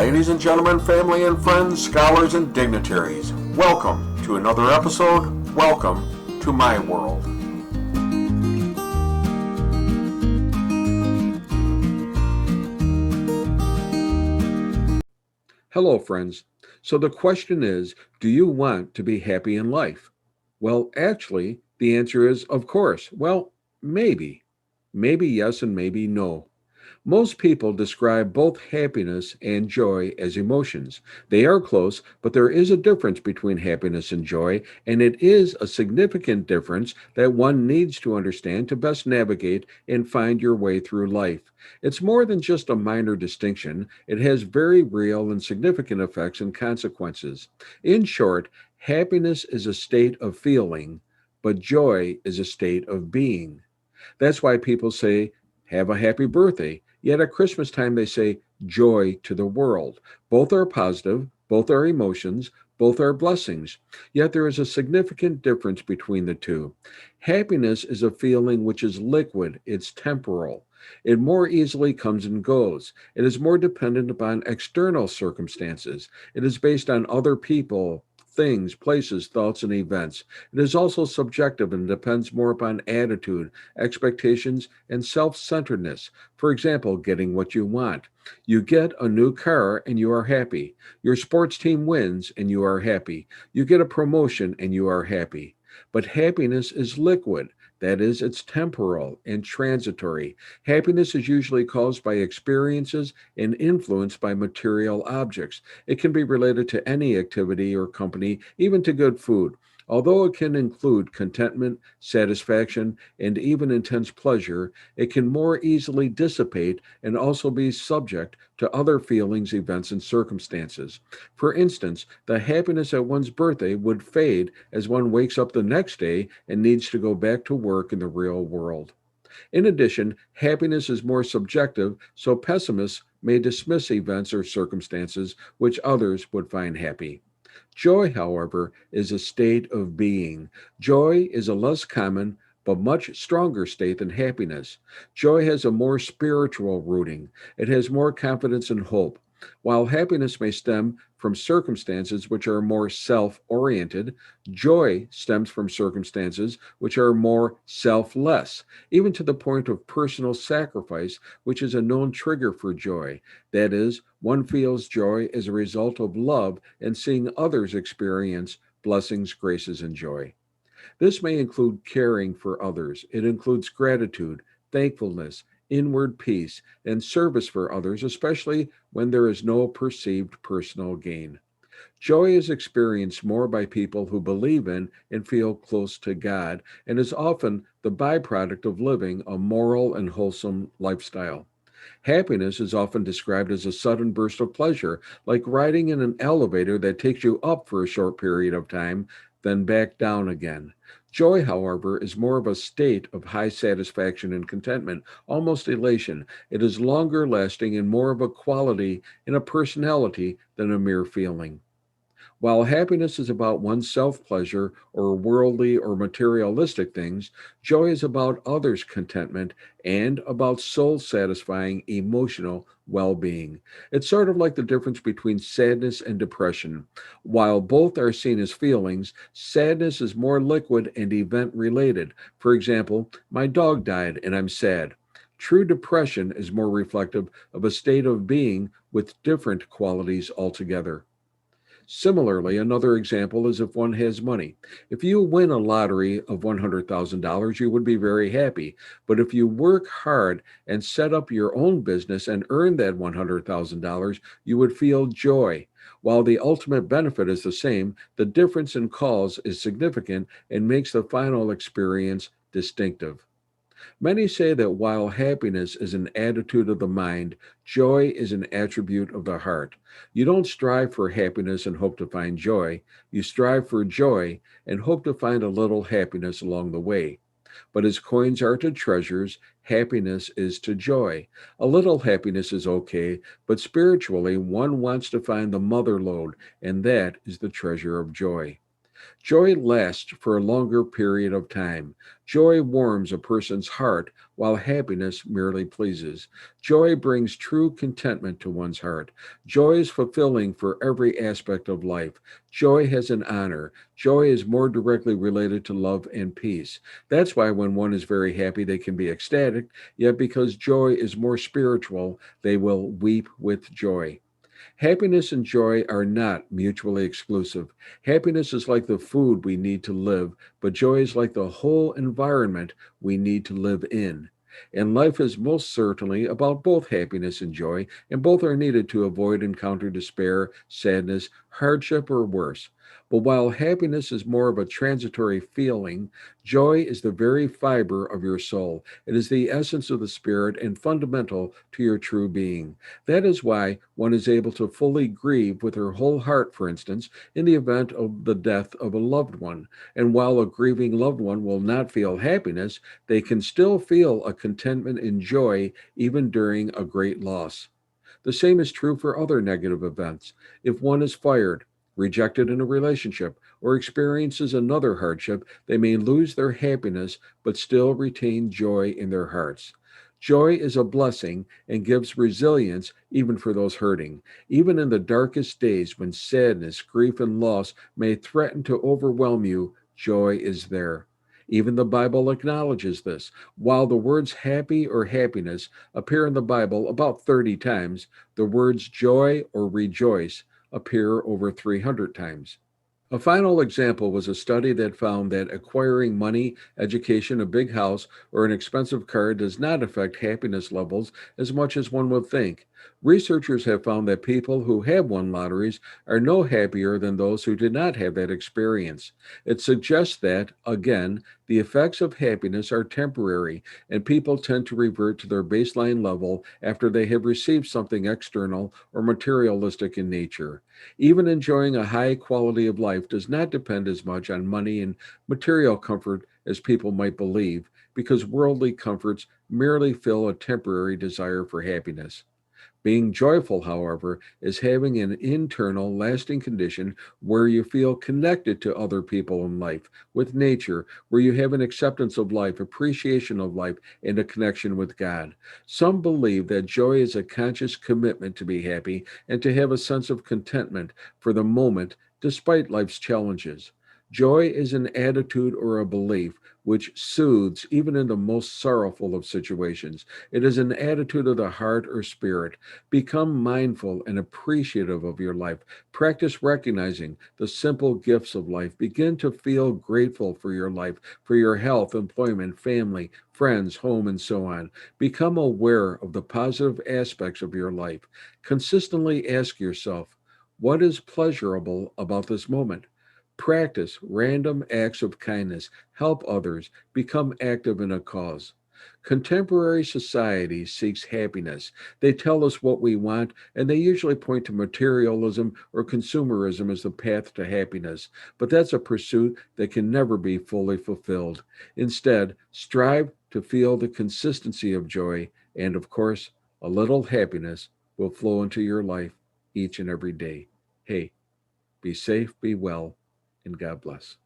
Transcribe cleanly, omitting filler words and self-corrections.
Ladies and gentlemen, family and friends, scholars and dignitaries, welcome to another episode. Welcome to my world. Hello, friends. So the question is, do you want to be happy in life? Well, actually, the answer is, of course. Well, maybe. Maybe yes and maybe no. Most people describe both happiness and joy as emotions. They are close, but there is a difference between happiness and joy, and it is a significant difference that one needs to understand to best navigate and find your way through life. It's more than just a minor distinction, it has very real and significant effects and consequences. In short, happiness is a state of feeling, but joy is a state of being. That's why people say, have a happy birthday. Yet at Christmas time, they say, joy to the world. Both are positive, both are emotions, both are blessings. Yet there is a significant difference between the two. Happiness is a feeling which is liquid, it's temporal. It more easily comes and goes. It is more dependent upon external circumstances. It is based on other people, things, places, thoughts, and events. It is also subjective and depends more upon attitude, expectations, and self centeredness. For example, getting what you want. You get a new car and you are happy. Your sports team wins and you are happy. You get a promotion and you are happy. But happiness is liquid. That is, it's temporal and transitory. Happiness is usually caused by experiences and influenced by material objects. It can be related to any activity or company, even to good food. Although it can include contentment, satisfaction, and even intense pleasure, it can more easily dissipate and also be subject to other feelings, events, and circumstances. For instance, the happiness at one's birthday would fade as one wakes up the next day and needs to go back to work in the real world. In addition, happiness is more subjective, so pessimists may dismiss events or circumstances which others would find happy. Joy, however, is a state of being. Joy is a less common but much stronger state than happiness. Joy has a more spiritual rooting. It has more confidence and hope. While happiness may stem from circumstances which are more self oriented, joy stems from circumstances which are more selfless, even to the point of personal sacrifice, which is a known trigger for joy. That is, one feels joy as a result of love and seeing others experience blessings, graces, and joy. This may include caring for others. It includes gratitude, thankfulness, inward peace, and service for others, especially when there is no perceived personal gain. Joy is experienced more by people who believe in and feel close to God, and is often the byproduct of living a moral and wholesome lifestyle. Happiness is often described as a sudden burst of pleasure, like riding in an elevator that takes you up for a short period of time, then back down again. Joy, however, is more of a state of high satisfaction and contentment, almost elation. It is longer lasting and more of a quality and a personality than a mere feeling. While happiness is about one's self pleasure or worldly or materialistic things, joy is about others' contentment and about soul satisfying emotional well being. It's sort of like the difference between sadness and depression. While both are seen as feelings, sadness is more liquid and event related. For example, my dog died and I'm sad. True depression is more reflective of a state of being with different qualities altogether. Similarly, another example is if one has money. If you win a lottery of $100,000, you would be very happy. But if you work hard and set up your own business and earn that $100,000, you would feel joy. While the ultimate benefit is the same, the difference in cause is significant and makes the final experience distinctive. Many say that while happiness is an attitude of the mind, joy is an attribute of the heart. You don't strive for happiness and hope to find joy. You strive for joy and hope to find a little happiness along the way. But as coins are to treasures, happiness is to joy. A little happiness is okay, but spiritually, one wants to find the mother lode, and that is the treasure of joy. Joy lasts for a longer period of time. Joy warms a person's heart, while happiness merely pleases. Joy brings true contentment to one's heart. Joy is fulfilling for every aspect of life. Joy has an honor. Joy is more directly related to love and peace. That's why when one is very happy, they can be ecstatic, yet because joy is more spiritual, they will weep with joy. Happiness and joy are not mutually exclusive. Happiness is like the food we need to live, but joy is like the whole environment we need to live in. And life is most certainly about both happiness and joy, and both are needed to avoid encounter despair, sadness, hardship, or worse. But while happiness is more of a transitory feeling, joy is the very fiber of your soul. It is the essence of the spirit and fundamental to your true being. That is why one is able to fully grieve with her whole heart, for instance, in the event of the death of a loved one. And while a grieving loved one will not feel happiness, they can still feel a contentment and joy even during a great loss. The same is true for other negative events. If one is fired, rejected in a relationship, or experiences another hardship, they may lose their happiness but still retain joy in their hearts. Joy is a blessing and gives resilience even for those hurting. Even in the darkest days when sadness, grief, and loss may threaten to overwhelm you, joy is there. Even the Bible acknowledges this. While the words happy or happiness appear in the Bible about 30 times, the words joy or rejoice appear over 300 times. A final example was a study that found that acquiring money, education, a big house, or an expensive car does not affect happiness levels as much as one would think. Researchers have found that people who have won lotteries are no happier than those who did not have that experience. It suggests that, again, the effects of happiness are temporary, and people tend to revert to their baseline level after they have received something external or materialistic in nature. Even enjoying a high quality of life does not depend as much on money and material comfort as people might believe, because worldly comforts merely fill a temporary desire for happiness. Being joyful, however, is having an internal, lasting condition where you feel connected to other people in life, with nature, where you have an acceptance of life, appreciation of life, and a connection with God. Some believe that joy is a conscious commitment to be happy and to have a sense of contentment for the moment despite life's challenges. Joy is an attitude or a belief which soothes even in the most sorrowful of situations. It is an attitude of the heart or spirit. Become mindful and appreciative of your life. Practice recognizing the simple gifts of life. Begin to feel grateful for your life, for your health, employment, family, friends, home, and so on. Become aware of the positive aspects of your life. Consistently ask yourself, what is pleasurable about this moment? Practice random acts of kindness. Help others. Become active in a cause. Contemporary society seeks happiness. They tell us what we want, and they usually point to materialism or consumerism as the path to happiness. But that's a pursuit that can never be fully fulfilled. Instead, strive to feel the consistency of joy, and of course, a little happiness will flow into your life each and every day. Hey, be safe, be well, and God bless.